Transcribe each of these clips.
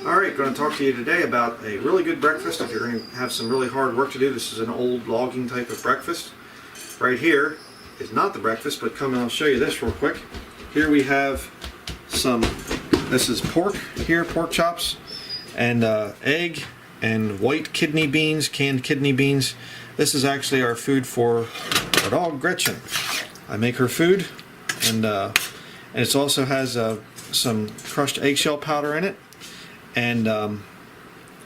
Alright, going to talk to you today about a really good breakfast if you're going to have some really hard work to do. This is an old logging type of breakfast. Right here is not the breakfast, but come and I'll show you this real quick. Here we have this is pork here, pork chops, and egg and white kidney beans, canned kidney beans. This is actually our food for our dog Gretchen. I make her food, and it also has some crushed eggshell powder in it, and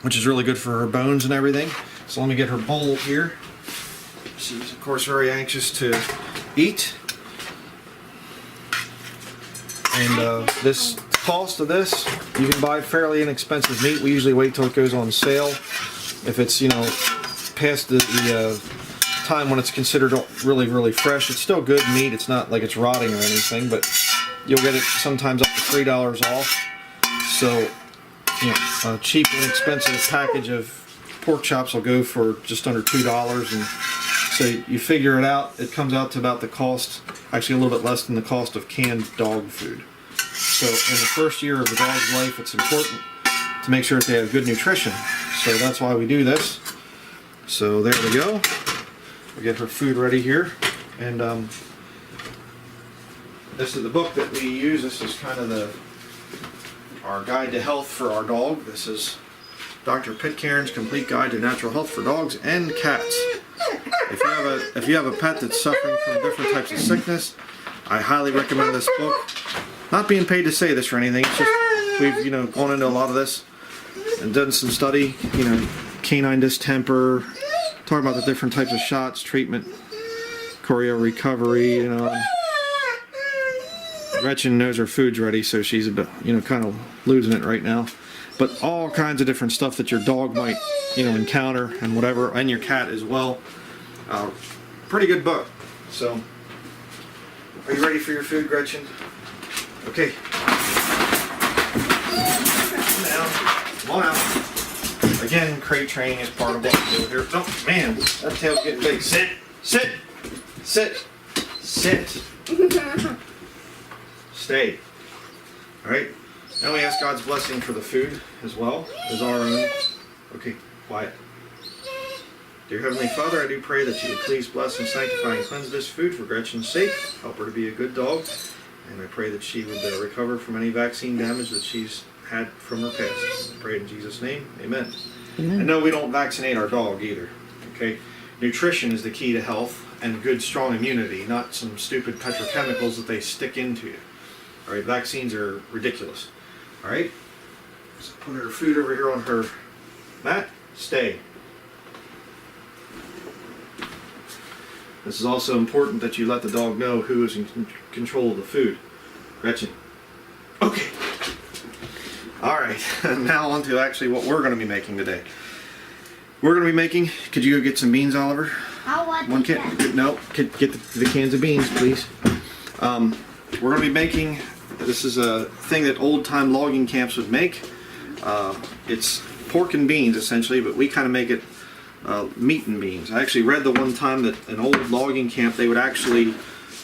which is really good for her bones and everything. So let me get her bowl here. She's of course very anxious to eat. And this cost of this, you can buy fairly inexpensive meat. We usually wait till it goes on sale. If it's, you know, past the time when it's considered really fresh, it's still good meat. It's not like it's rotting or anything, but you'll get it sometimes up to $3 off. So, you know, a cheap and inexpensive package of pork chops will go for just under $2, and so you figure it out, it comes out to about the cost, actually a little bit less than the cost of canned dog food. So in the first year of the dog's life, it's important to make sure that they have good nutrition. So that's why we do this. So there we go. We get her food ready here, and this is the book that we use. This is kind of our guide to health for our dog. This is Dr. Pitcairn's Complete Guide to Natural Health for Dogs and Cats. If you have a pet that's suffering from different types of sickness, I highly recommend this book. Not being paid to say this or anything. It's just we've gone into a lot of this and done some study. Canine distemper, talking about the different types of shots, treatment, choreo recovery. Gretchen knows her food's ready, so she's a bit, kind of losing it right now. But all kinds of different stuff that your dog might, encounter and whatever, and your cat as well. Pretty good book. So, are you ready for your food, Gretchen? Okay. Come on out. Again, crate training is part of what we do here. Oh man, that tail's getting big. Sit, sit, sit, sit. Stay. All right. Now we ask God's blessing for the food as well as our own. Okay, quiet. Dear Heavenly Father, I do pray that you would please bless and sanctify and cleanse this food for Gretchen's sake. Help her to be a good dog. And I pray that she would recover from any vaccine damage that she's had from her past. I pray in Jesus' name. Amen. Amen. And no, we don't vaccinate our dog either. Okay? Nutrition is the key to health and good, strong immunity, not some stupid petrochemicals that they stick into you. All right? Vaccines are ridiculous. All right? So put her food over here on her mat. Stay. This is also important that you let the dog know who is in control of the food. Gretchen. Okay. Alright, now on to actually what we're going to be making today. We're going to be making, could you go get some beans, Oliver? I'll watch one can. No, get the cans of beans, please. We're going to be making, this is a thing that old-time logging camps would make. It's pork and beans, essentially, but we kind of make it meat and beans. I actually read the one time that an old logging camp, they would actually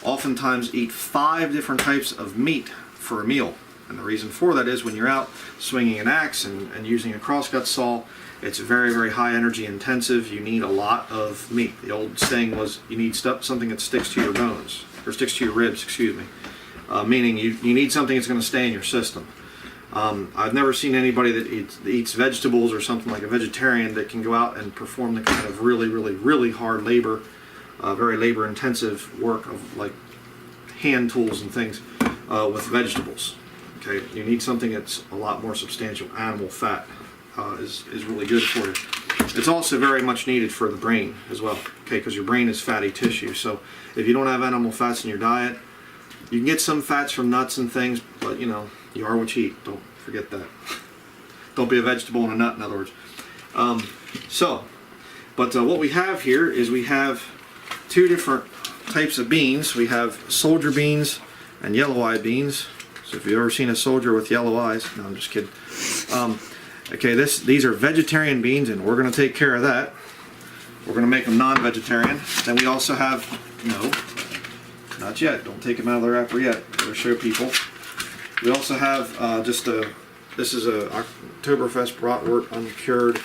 oftentimes eat 5 different types of meat for a meal. And the reason for that is when you're out swinging an axe and using a crosscut saw, it's very high energy intensive. You need a lot of meat. The old saying was you need something that sticks to your bones, or sticks to your ribs, excuse me. Meaning you need something that's going to stay in your system. I've never seen anybody that eats vegetables or something like a vegetarian that can go out and perform the kind of really hard labor, very labor intensive work of like hand tools and things with vegetables. Okay, you need something that's a lot more substantial. Animal fat is really good for you. It's also very much needed for the brain as well. Okay, because your brain is fatty tissue. So if you don't have animal fats in your diet, you can get some fats from nuts and things, but you are what you eat. Don't forget that. Don't be a vegetable and a nut, in other words. What we have here is we have 2 different types of beans. We have soldier beans and yellow-eyed beans. So if you've ever seen a soldier with yellow eyes, no, I'm just kidding. Okay, these are vegetarian beans, and we're going to take care of that. We're going to make them non-vegetarian. Then we also have, no, not yet. Don't take them out of the wrapper yet. We'll show people. We also have just a This is a Oktoberfest bratwurst, uncured,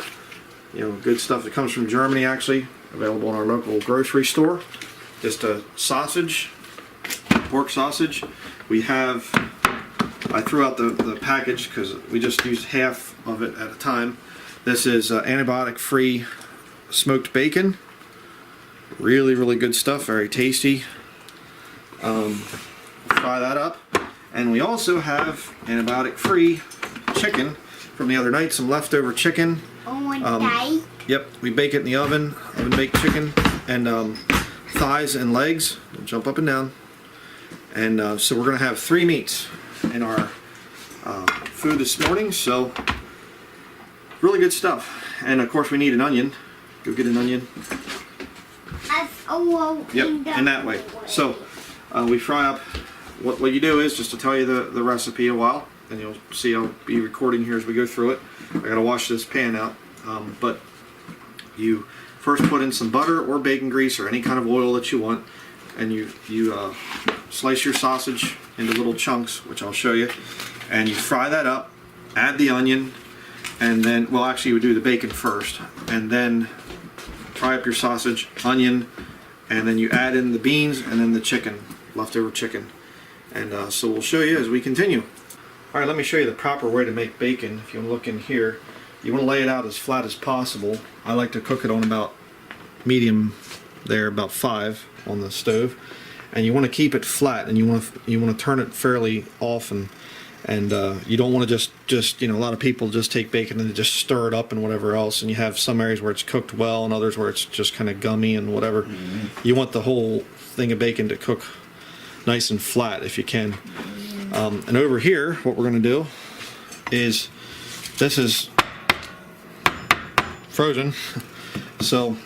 good stuff that comes from Germany, actually, available in our local grocery store. Just a sausage, pork sausage. We have, I threw out the package because we just used half of it at a time. This is antibiotic-free smoked bacon. Really, really good stuff, very tasty. Fry that up. And we also have antibiotic-free chicken from the other night, some leftover chicken. Yep, we bake it in the oven baked chicken, and thighs and legs. We'll jump up and down. And so we're going to have 3 meats in our food this morning, so really good stuff. And of course we need an onion. Go get an onion. Yep, in that way. So we fry up. What you do is, just to tell you the recipe a while, and you'll see I'll be recording here as we go through it. I gotta wash this pan out, but you first put in some butter or bacon grease or any kind of oil that you want, and you slice your sausage into little chunks, which I'll show you, and you fry that up. Add the onion, and then, well, actually you would do the bacon first, and then fry up your sausage, onion, and then you add in the beans and then the chicken, leftover chicken. And so we'll show you as we continue. Alright, let me show you the proper way to make bacon. If you look in here, you want to lay it out as flat as possible. I like to cook it on about medium there, about 5 on the stove. And you want to keep it flat, and you want to turn it fairly often. And you don't want to just a lot of people just take bacon and just stir it up and whatever else, and you have some areas where it's cooked well and others where it's just kind of gummy and whatever. Mm-hmm. You want the whole thing of bacon to cook nice and flat if you can. And over here, what we're going to do is, this is frozen, so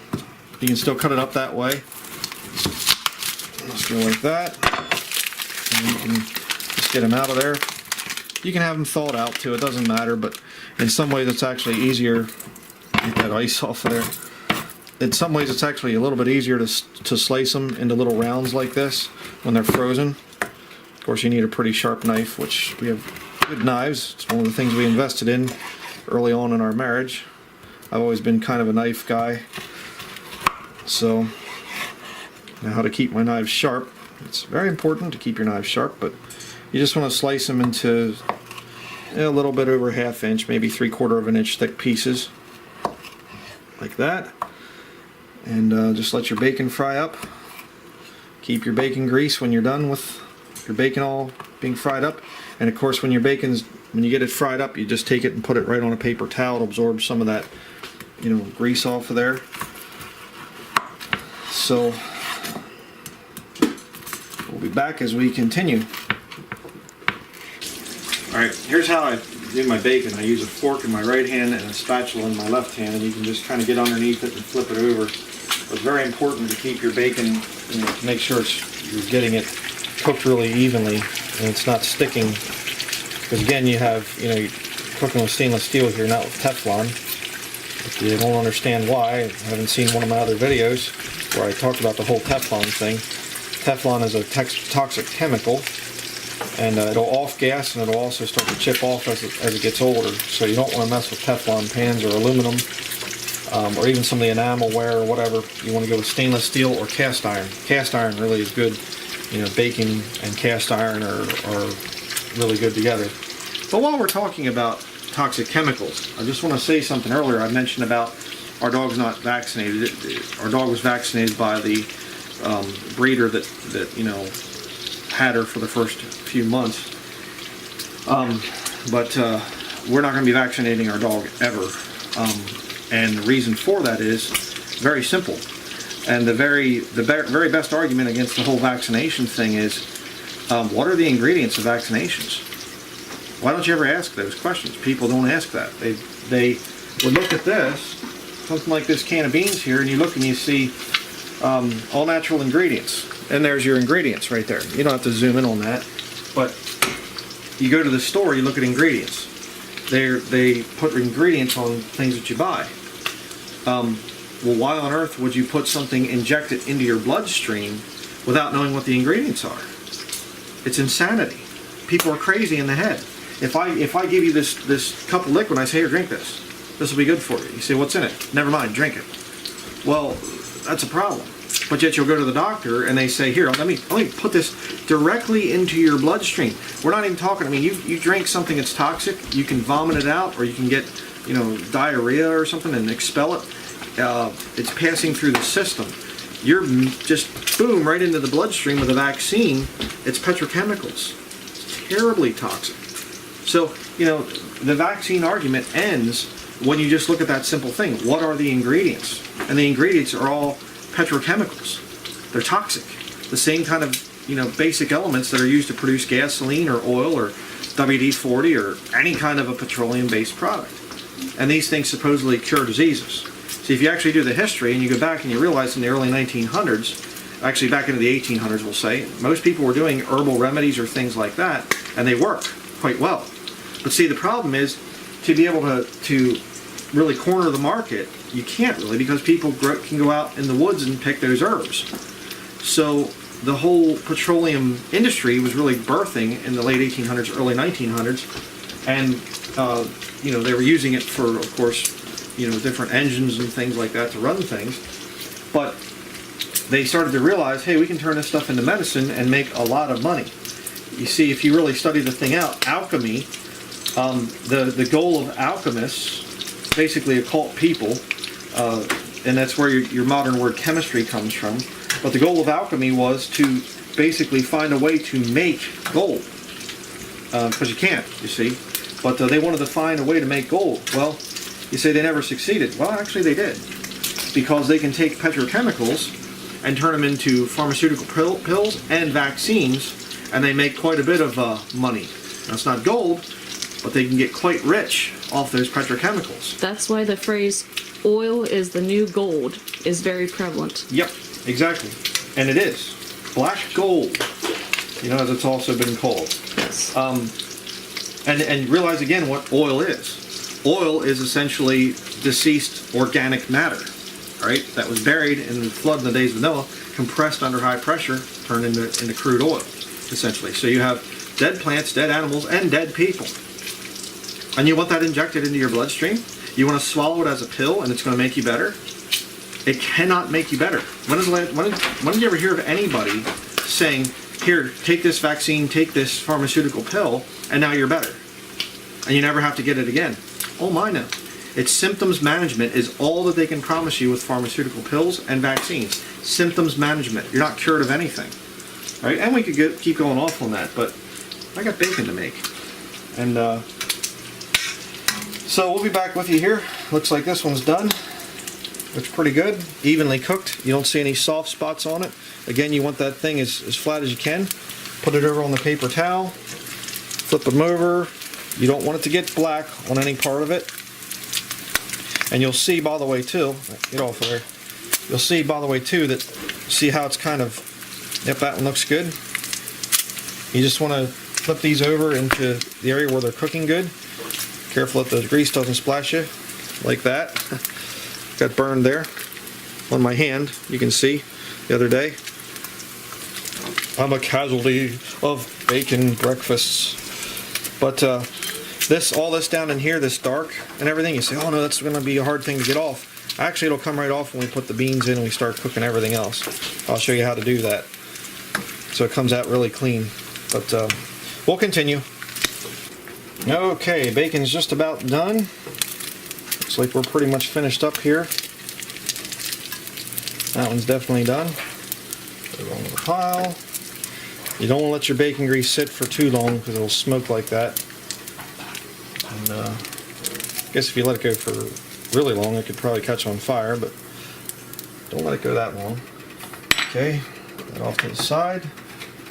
you can still cut it up that way. Just go like that, and you can just get them out of there. You can have them thawed out too, it doesn't matter, but in some ways it's actually easier. Get that ice off of there. In some ways it's actually a little bit easier to slice them into little rounds like this when they're frozen. Of course you need a pretty sharp knife, which we have good knives. It's one of the things we invested in early on in our marriage. I've always been kind of a knife guy, so I know how to keep my knives sharp. It's very important to keep your knives sharp, but you just want to slice them into a little bit over 1/2 inch, maybe 3/4 of an inch thick pieces, like that. And just let your bacon fry up. Keep your bacon grease when you're done with your bacon all being fried up. And of course, when you get it fried up, you just take it and put it right on a paper towel to absorb some of that, grease off of there. So we'll be back as we continue. Alright, here's how I do my bacon. I use a fork in my right hand and a spatula in my left hand, and you can just kind of get underneath it and flip it over. It's very important to keep your bacon, to make sure you're getting it cooked really evenly and it's not sticking. Because again, you're cooking with stainless steel here, not with Teflon. If you don't understand why, I haven't seen one of my other videos where I talked about the whole Teflon thing. Teflon is a toxic chemical, and it'll off gas, and it'll also start to chip off as it gets older. So you don't want to mess with Teflon pans or aluminum, or even some of the enamelware or whatever. You want to go with stainless steel or cast iron. Cast iron really is good. Bacon and cast iron are really good together. But while we're talking about toxic chemicals, I just want to say something earlier. I mentioned about our dog's not vaccinated. Our dog was vaccinated by the breeder that had her for the first few months. But we're not going to be vaccinating our dog ever. And the reason for that is very simple. And the very best argument against the whole vaccination thing is, what are the ingredients of vaccinations? Why don't you ever ask those questions? People don't ask that. They would look at this, something like this can of beans here, and you look and you see all natural ingredients. And there's your ingredients right there. You don't have to zoom in on that. But you go to the store, you look at ingredients. They put ingredients on things that you buy. Well, why on earth would you put something injected into your bloodstream without knowing what the ingredients are? It's insanity. People are crazy in the head. if I give you this cup of liquid and I say, here, drink this. This will be good for you. You say, what's in it? Never mind, drink it. Well, that's a problem. But yet you'll go to the doctor and they say, here, let me put this directly into your bloodstream. We're not even talking, I mean, you drink something that's toxic, you can vomit it out, or you can get, diarrhea or something and expel it. It's passing through the system. You're just, boom, right into the bloodstream with a vaccine. It's petrochemicals. It's terribly toxic. So, the vaccine argument ends when you just look at that simple thing. What are the ingredients? And the ingredients are all petrochemicals. They're toxic. The same kind of, basic elements that are used to produce gasoline or oil or WD-40 or any kind of a petroleum-based product. And these things supposedly cure diseases. See, if you actually do the history and you go back and you realize in the early 1900s, actually back into the 1800s we'll say, most people were doing herbal remedies or things like that, and they work quite well. But see, the problem is, to be able to really corner the market, you can't really, because people can go out in the woods and pick those herbs. So the whole petroleum industry was really birthing in the late 1800s, early 1900s, and they were using it for, of course, different engines and things like that to run things. But they started to realize, hey, we can turn this stuff into medicine and make a lot of money. You see, if you really study the thing out, alchemy, the goal of alchemists, basically occult people, and that's where your modern word chemistry comes from. But the goal of alchemy was to basically find a way to make gold, because you can't, you see. But they wanted to find a way to make gold. Well, you say they never succeeded. Well, actually they did, because they can take petrochemicals and turn them into pharmaceutical pills and vaccines, and they make quite a bit of money. Now, it's not gold, but they can get quite rich off those petrochemicals. That's why the phrase oil is the new gold is very prevalent. Yep, exactly. And it is. Black gold, as it's also been called. Yes. And realize again what oil is. Oil is essentially deceased organic matter, right? That was buried in the flood in the days of Noah, compressed under high pressure, turned into crude oil, essentially. So you have dead plants, dead animals, and dead people. And you want that injected into your bloodstream? You want to swallow it as a pill and it's going to make you better? It cannot make you better. When did you ever hear of anybody saying, here, take this vaccine, take this pharmaceutical pill, and now you're better? And you never have to get it again. Oh my, no. It's symptoms management is all that they can promise you with pharmaceutical pills and vaccines. Symptoms management. You're not cured of anything. Right? And we could keep going off on that, but I got bacon to make. And so we'll be back with you here. Looks like this one's done. Looks pretty good. Evenly cooked. You don't see any soft spots on it. Again, you want that thing as flat as you can. Put it over on the paper towel. Flip them over. You don't want it to get black on any part of it. And you'll see, by the way, too, get off of there. You'll see, by the way, too, that see how it's kind of, yep, that one looks good. You just want to flip these over into the area where they're cooking good. Careful that the grease doesn't splash you, like that. Got burned there on my hand, you can see, the other day. I'm a casualty of bacon breakfasts. But all this down in here, this dark and everything, you say, oh no, that's going to be a hard thing to get off. Actually, it'll come right off when we put the beans in and we start cooking everything else. I'll show you how to do that. So it comes out really clean. But we'll continue. Okay, bacon's just about done. Looks like we're pretty much finished up here. That one's definitely done. Put it on the pile. You don't want to let your bacon grease sit for too long because it'll smoke like that. And I guess if you let it go for really long, it could probably catch on fire, but don't let it go that long. Okay, put that off to the side.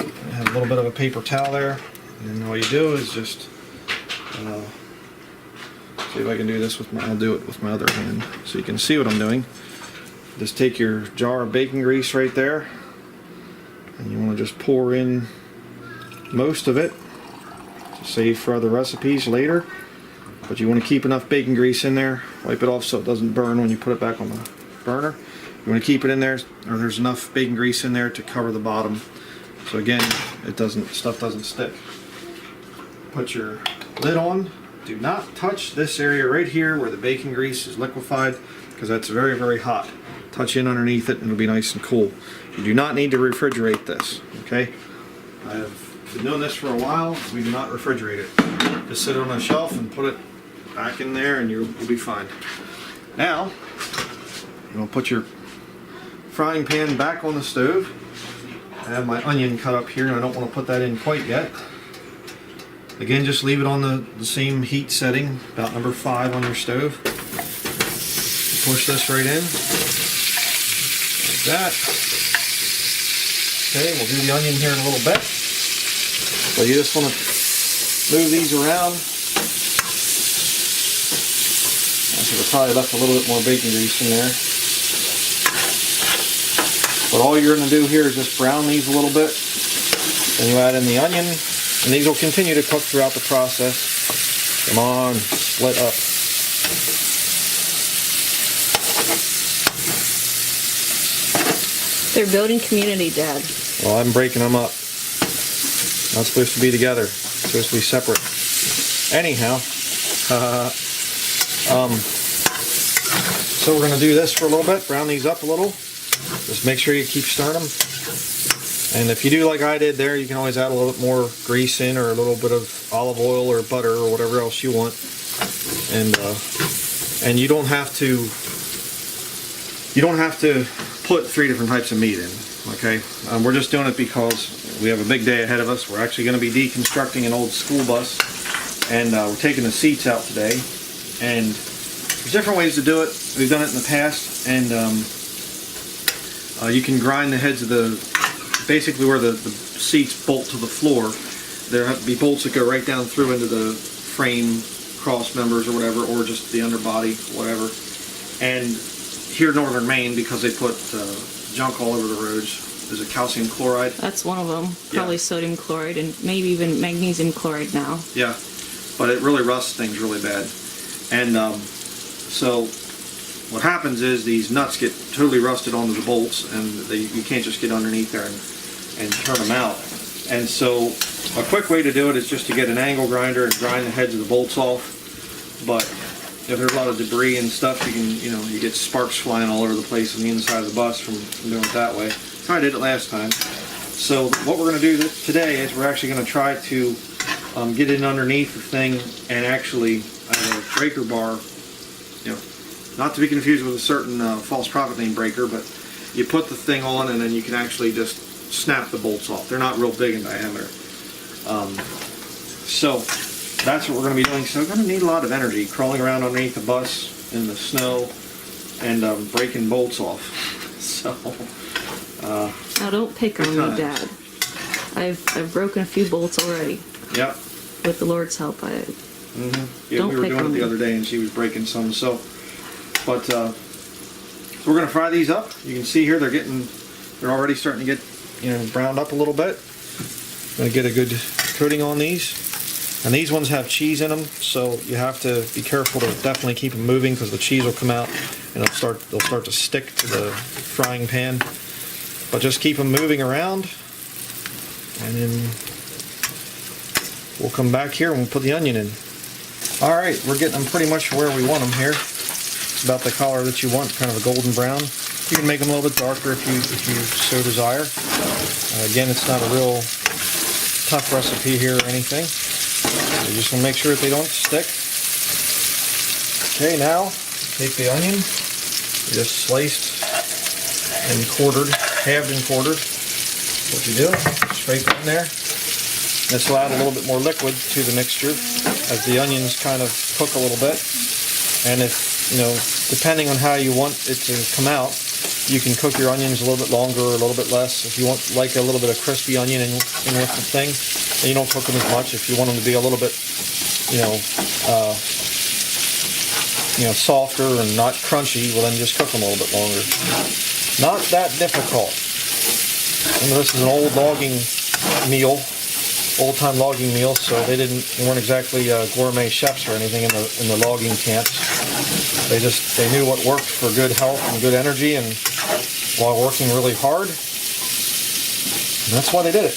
I have a little bit of a paper towel there, and then all you do is just see if I can do this with I'll do it with my other hand so you can see what I'm doing. Just take your jar of bacon grease right there, and you want to just pour in most of it to save for other recipes later. But you want to keep enough bacon grease in there, wipe it off so it doesn't burn when you put it back on the burner. You want to keep it in there, or there's enough bacon grease in there to cover the bottom. So again, stuff doesn't stick. Put your lid on. Do not touch this area right here where the bacon grease is liquefied, because that's very, very hot. Touch in underneath it and it'll be nice and cool. You do not need to refrigerate this, okay? I've been doing this for a while. We do not refrigerate it. Just sit it on a shelf and put it back in there and you'll be fine. Now, you're gonna put your frying pan back on the stove. I have my onion cut up here and I don't want to put that in quite yet. Again, just leave it on the same heat setting, about number 5 on your stove. Push this right in, like that. Okay, we'll do the onion here in a little bit. So you just want to move these around. I should have probably left a little bit more bacon grease in there. But all you're going to do here is just brown these a little bit. Then you add in the onion, and these will continue to cook throughout the process. Come on, split up. They're building community, Dad. Well, I'm breaking them up. Not supposed to be together. Supposed to be separate. Anyhow, so we're going to do this for a little bit. Brown these up a little. Just make sure you keep stirring them. And if you do like I did there, you can always add a little bit more grease in, or a little bit of olive oil or butter or whatever else you want. And you don't have to put 3 different types of meat in. Okay, we're just doing it because we have a big day ahead of us. We're actually going to be deconstructing an old school bus, and we're taking the seats out today. And there's different ways to do it. We've done it in the past, and you can grind the heads of basically where the seats bolt to the floor. There have to be bolts that go right down through into the frame, cross members or whatever, or just the underbody, whatever. And here in northern Maine, because they put junk all over the roads, there's a calcium chloride. That's one of them. Probably Yeah. sodium chloride and maybe even magnesium chloride now. Yeah, but it really rusts things really bad. And so what happens is these nuts get totally rusted onto the bolts, and you can't just get underneath there and turn them out. And so a quick way to do it is just to get an angle grinder and grind the heads of the bolts off. But if there's a lot of debris and stuff, you get sparks flying all over the place on the inside of the bus from doing it that way. So I did it last time. So what we're going to do today is we're actually going to try to get in underneath the thing and actually have a breaker bar, not to be confused with a certain false prophet name breaker, but you put the thing on and then you can actually just snap the bolts off. They're not real big in diameter. So that's what we're going to be doing. So we're going to need a lot of energy crawling around underneath the bus in the snow and breaking bolts off. So Now don't pick on me, Dad. I've broken a few bolts already. Yep. With the Lord's help, Yeah, don't we were pick doing on it the me. other day and she was breaking some. So we're going to fry these up. You can see here they're already starting to get browned up a little bit. Going to get a good coating on these. And these ones have cheese in them, so you have to be careful to definitely keep them moving, because the cheese will come out and they'll start to stick to the frying pan. But just keep them moving around, and then we'll come back here and we'll put the onion in. All right, we're getting them pretty much where we want them here. It's about the color that you want, kind of a golden brown. You can make them a little bit darker if you so desire. Again, it's not a real tough recipe here or anything. You just want to make sure that they don't stick. Okay, now take the onion, just sliced and quartered, halved and quartered. What you do, straight in there. This will add a little bit more liquid to the mixture as the onions kind of cook a little bit. And if, depending on how you want it to come out, you can cook your onions a little bit longer or a little bit less. If you want like a little bit of crispy onion in with the thing, then you don't cook them as much. If you want them to be a little bit, softer and not crunchy, well then just cook them a little bit longer. Not that difficult. This is an old logging meal, old-time logging meal, so they weren't exactly gourmet chefs or anything in the logging camps. They knew what worked for good health and good energy, and while working really hard, and that's why they did it.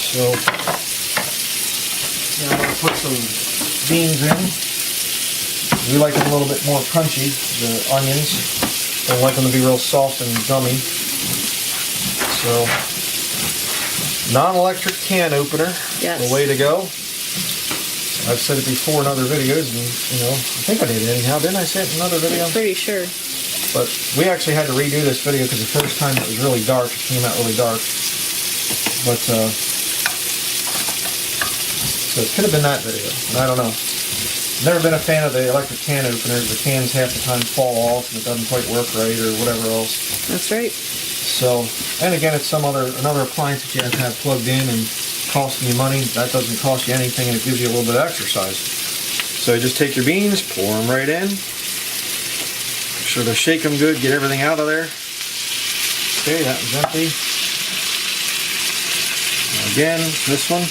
So I'm going to put some beans in. We like them a little bit more crunchy, the onions. Don't like them to be real soft and gummy. So, non-electric can opener, yes. The way to go. I've said it before in other videos, and I think I did it anyhow. Didn't I say it in another video? I'm pretty sure. But we actually had to redo this video because the first time it was really dark. It came out really dark. But, so it could have been that video. I don't know. Never been a fan of the electric can openers. The cans half the time fall off and it doesn't quite work right or whatever else. That's right. So, and again, it's another appliance that you have to have plugged in and costing you money. That doesn't cost you anything and it gives you a little bit of exercise. So you just take your beans, pour them right in. Make sure to shake them good, get everything out of there. Okay, that one's empty. Again, this one.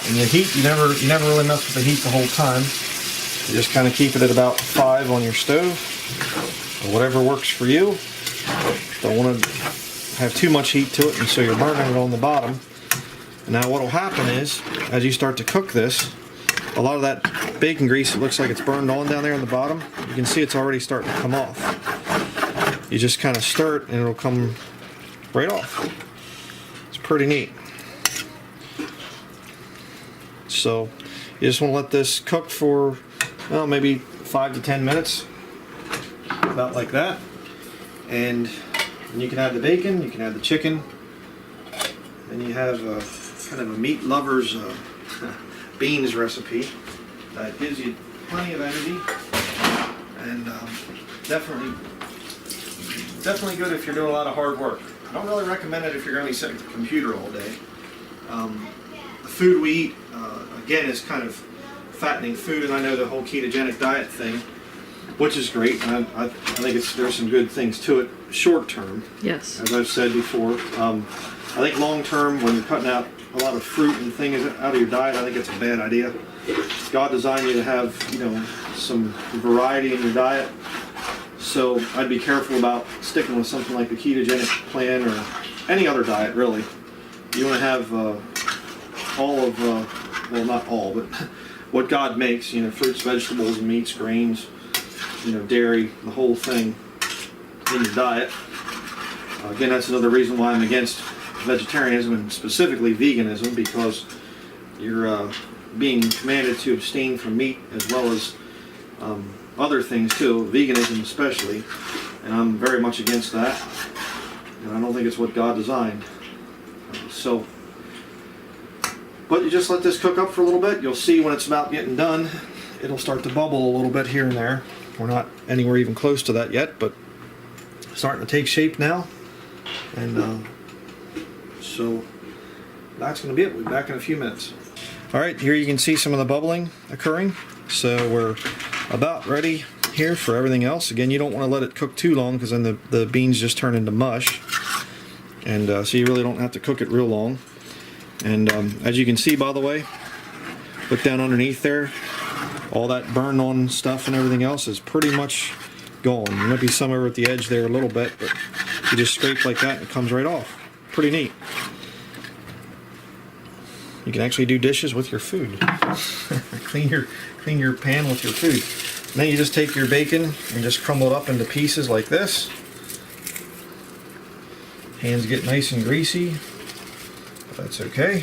And the heat, you never really mess with the heat the whole time. You just kind of keep it at about 5 on your stove, or whatever works for you. Don't want to have too much heat to it, and so you're burning it on the bottom. And now what will happen is, as you start to cook this, a lot of that bacon grease, it looks like it's burned on down there on the bottom. You can see it's already starting to come off. You just kind of stir it, and it'll come right off. It's pretty neat. So you just want to let this cook for, well, maybe 5 to 10 minutes, about like that. And you can add the bacon, you can add the chicken, and you have kind of a meat lover's beans recipe that gives you plenty of energy, and definitely good if you're doing a lot of hard work. I don't really recommend it if you're going to be sitting at the computer all day. The food we eat, again, is kind of fattening food, and I know the whole ketogenic diet thing, which is great, and I think there's some good things to it short term. Yes. As I've said before, I think long term, when you're cutting out a lot of fruit and things out of your diet, I think it's a bad idea. God designed you to have, some variety in your diet, so I'd be careful about sticking with something like the ketogenic plan or any other diet, really. You want to have all of, well, not all, but what God makes, fruits, vegetables, meats, grains, dairy, the whole thing in your diet. Again, that's another reason why I'm against vegetarianism and specifically veganism, because you're being commanded to abstain from meat as well as other things too, veganism especially, and I'm very much against that, and I don't think it's what God designed. But you just let this cook up for a little bit. You'll see when it's about getting done, it'll start to bubble a little bit here and there. We're not anywhere even close to that yet, but it's starting to take shape now. And so that's going to be it. We'll be back in a few minutes. All right, here you can see some of the bubbling occurring. So we're about ready here for everything else. Again, you don't want to let it cook too long because then the beans just turn into mush. And so you really don't have to cook it real long. And as you can see, by the way, look down underneath there, all that burned on stuff and everything else is pretty much gone. There might be some over at the edge there a little bit, but you just scrape like that and it comes right off. Pretty neat. You can actually do dishes with your food. clean your pan with your food. And then you just take your bacon and just crumble it up into pieces like this. Hands get nice and greasy. That's okay.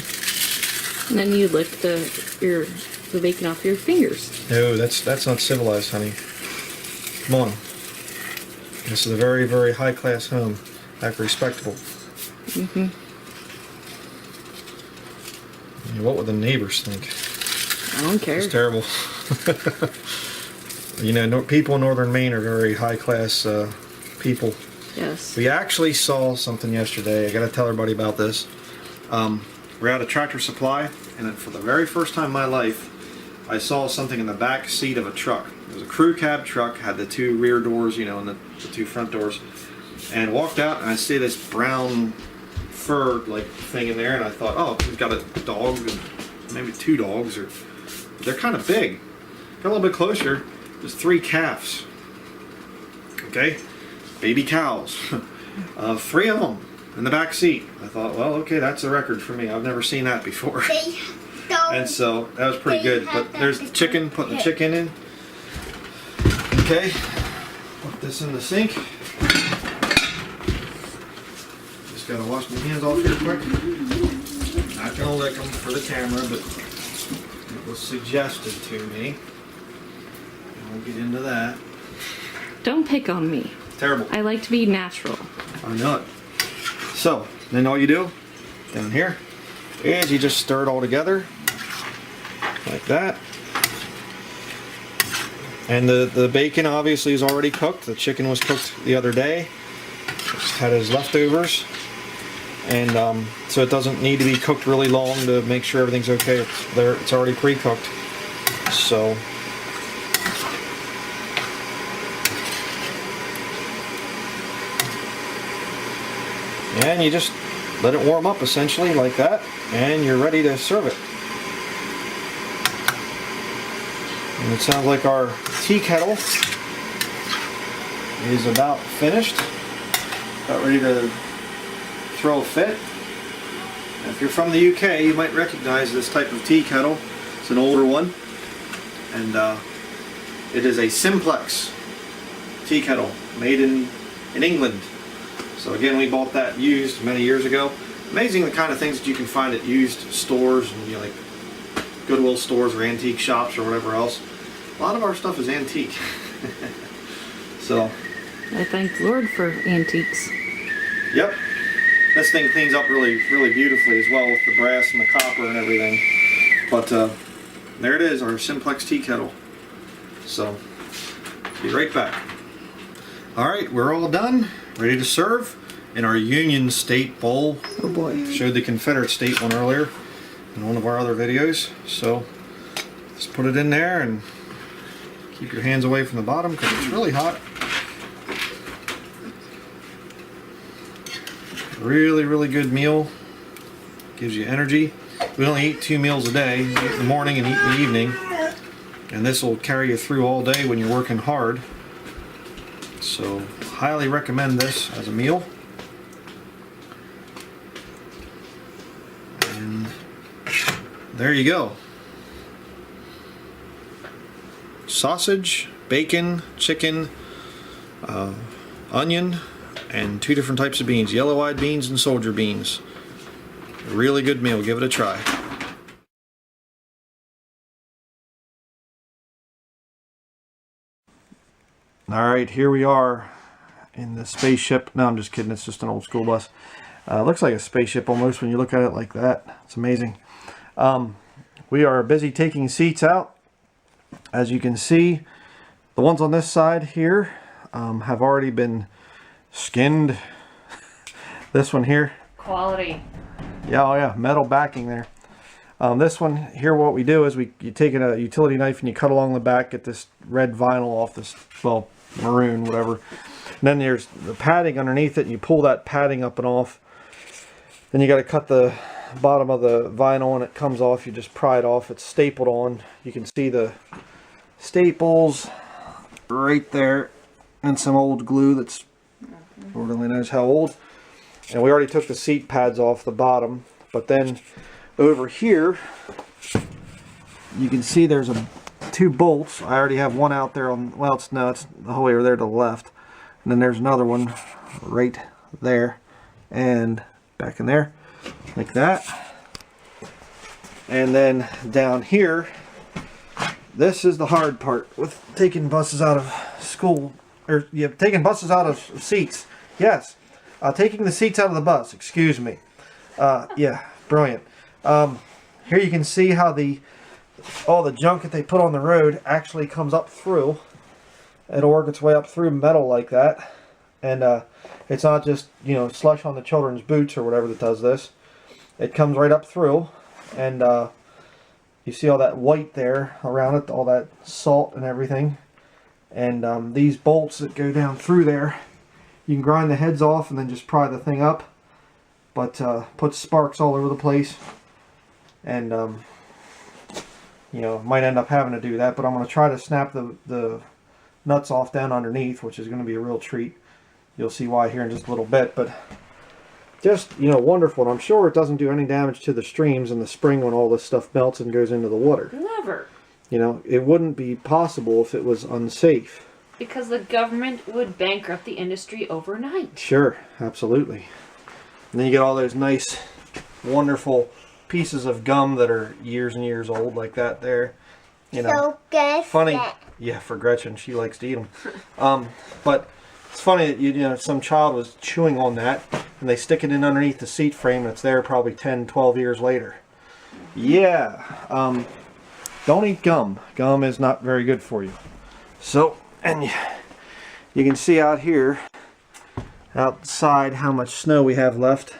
And then you lick the bacon off your fingers. No, that's not civilized, honey. Come on. This is a very, very high class home. Act respectable. Mm-hmm. What would the neighbors think? I don't care. It's terrible. People in northern Maine are very high class people. Yes. We actually saw something yesterday. I got to tell everybody about this. We're at a Tractor Supply, and for the very first time in my life, I saw something in the back seat of a truck. It was a crew cab truck, had the 2 rear doors, and the 2 front doors. And walked out, and I see this brown fur like thing in there, and I thought, oh, we've got a dog, maybe 2 dogs, or they're kind of big. Got a little bit closer. There's 3 calves. Okay, baby cows. 3 of them. in the back seat. I thought, well, okay, that's a record for me. I've never seen that before. And so that was pretty good. But there's the chicken, putting the chicken in. Okay, put this in the sink. Just gotta wash my hands off here quick. Not gonna lick them for the camera, but it was suggested to me. We'll get into that. Don't pick on me. Terrible. I like to be natural. I know it. So, then all you do down here is you just stir it all together like that. And the bacon obviously is already cooked. The chicken was cooked the other day. Just had his leftovers. And so it doesn't need to be cooked really long to make sure everything's okay. It's there. It's already pre-cooked. So and you just let it warm up essentially like that, and you're ready to serve it. And it sounds like our tea kettle is about finished. About ready to throw a fit. And if you're from the UK, you might recognize this type of tea kettle. It's an older one, and it is a simplex tea kettle made in England. So again, we bought that used many years ago. Amazing the kind of things that you can find at used stores and like Goodwill stores or antique shops or whatever else. A lot of our stuff is antique. So I thank the Lord for antiques. yep. This thing cleans up really beautifully as well with the brass and the copper and everything. But there it is, our simplex tea kettle. So be right back. Alright, we're all done. Ready to serve in our Union State bowl. Oh boy. Showed the Confederate State one earlier in one of our other videos. So just put it in there and keep your hands away from the bottom because it's really hot. Really good meal. Gives you energy. We only eat 2 meals a day. Eat in the morning and eat in the evening. And this will carry you through all day when you're working hard. So highly recommend this as a meal. And there you go. Sausage, bacon, chicken, onion, and 2 different types of beans, yellow-eyed beans and soldier beans. A really good meal. Give it a try. Alright, here we are in the spaceship. No, I'm just kidding. It's just an old school bus. Looks like a spaceship almost when you look at it like that. It's amazing. We are busy taking seats out. As you can see, the ones on this side here have already been skinned. This one here. Quality. Yeah, oh yeah, metal backing there. This one here, what we do is you take a utility knife and you cut along the back, get this red vinyl off this, well, maroon, whatever. And then there's the padding underneath it, and you pull that padding up and off. Then you got to cut the bottom of the vinyl and it comes off. You just pry it off. It's stapled on. You can see the staples right there, and some old glue that's Lord only knows how old. And we already took the seat pads off the bottom, but then over here you can see there's 2 bolts. I already have one out there on, well, it's the whole way over there to the left, and then there's another one right there and back in there like that. And then down here, this is the hard part with taking buses out of school, or taking buses out of seats. Yes, taking the seats out of the bus, excuse me. Yeah, brilliant. Here you can see how all the junk that they put on the road actually comes up through. It'll work its way up through metal like that. And it's not just, slush on the children's boots or whatever that does this. It comes right up through, and you see all that white there around it, all that salt and everything. And these bolts that go down through there, you can grind the heads off and then just pry the thing up. But puts sparks all over the place. And might end up having to do that, but I'm going to try to snap the nuts off down underneath, which is going to be a real treat. You'll see why here in just a little bit. But just, you know, wonderful. And I'm sure it doesn't do any damage to the streams in the spring when all this stuff melts and goes into the water. Never. You know, it wouldn't be possible if it was unsafe. Because the government would bankrupt the industry overnight. Sure, absolutely. And then you get all those nice, wonderful pieces of gum that are years and years old, like that there. You know, So funny. Yeah, for Gretchen, she likes to eat them. But it's funny that you know some child was chewing on that, and they stick it in underneath the seat frame, and it's there probably 10, 12 years later. Yeah. Don't eat gum. Gum is not very good for you. So, and you can see out here, outside, how much snow we have left.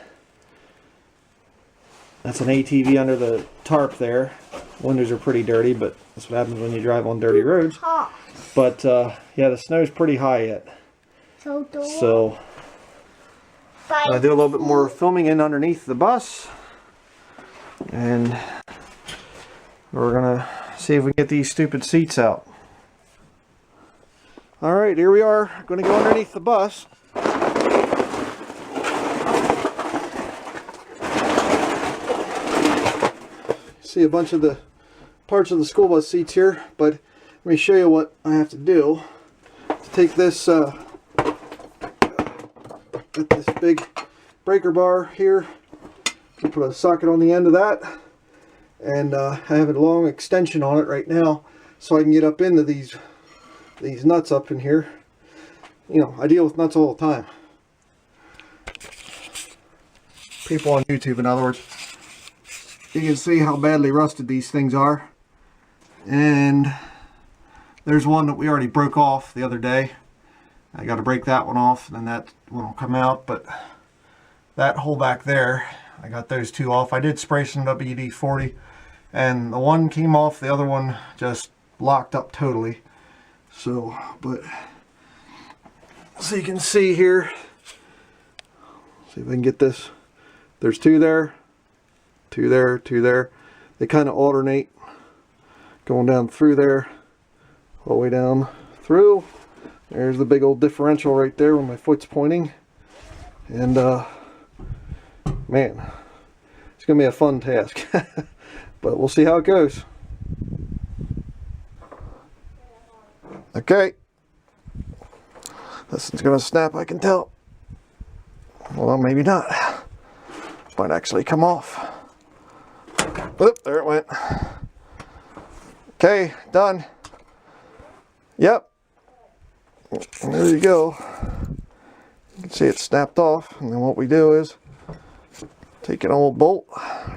That's an ATV under the tarp there. Windows are pretty dirty, but that's what happens when you drive on dirty roads. But yeah, the snow's pretty high yet. So I'm gonna do a little bit more filming in underneath the bus, and we're gonna see if we can get these stupid seats out. All right, here we are. Going to go underneath the bus. See a bunch of the parts of the school bus seats here, but let me show you what I have to do to take this. Got this big breaker bar here. To put a socket on the end of that, and I have a long extension on it right now, so I can get up into these nuts up in here. You know, I deal with nuts all the time. People on YouTube, in other words. You can see how badly rusted these things are. And there's one that we already broke off the other day. I got to break that one off, and then that one will come out. But that hole back there, I got those two off. I did spray some WD-40, and the one came off, the other one just locked up totally. So, but so you can see here, see if I can get this. There's two there, two there, two there. They kind of alternate going down through there, all the way down through. There's the big old differential right there where my foot's pointing. And man, it's gonna be a fun task. But we'll see how it goes. Okay, this is gonna snap, I can tell. Well, maybe not. Might actually come off. Oop, there it went. Okay, done. Yep. And there you go. You can see it snapped off. And then what we do is take an old bolt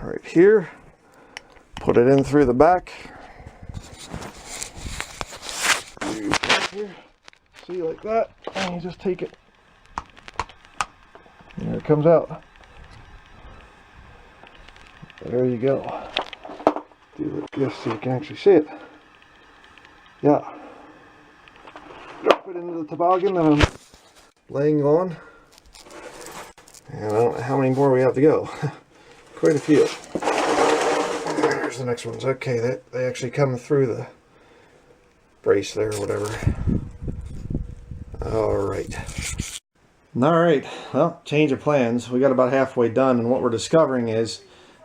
right here, put it in through the back. Here, see, like that, and you just take it, and there it comes out. There you go. Do like this so you can actually see it. Yeah. Drop it into the toboggan that I'm laying on, and I don't know how many more we have to go. Quite a few. There's the next ones. Okay, they actually come through the brace there or whatever. Alright, well, change of plans. We got about halfway done, and what we're discovering is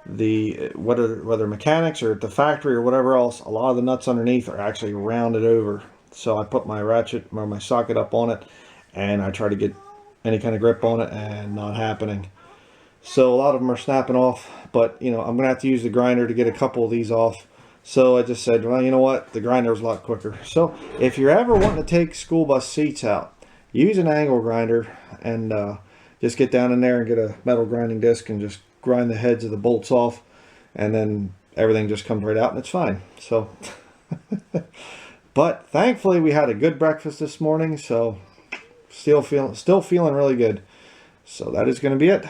whether mechanics or at the factory or whatever else, a lot of the nuts underneath are actually rounded over. So I put my ratchet or my socket up on it, and I try to get any kind of grip on it, and not happening. So a lot of them are snapping off, but you know, I'm gonna have to use the grinder to get a couple of these off. So I just said, well, you know what, the grinder's a lot quicker. So if you're ever wanting to take school bus seats out, use an angle grinder, and just get down in there and get a metal grinding disc and just grind the heads of the bolts off, and then everything just comes right out and it's fine. So but thankfully we had a good breakfast this morning, so still feeling really good. So that is going to be it.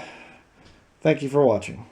Thank you for watching.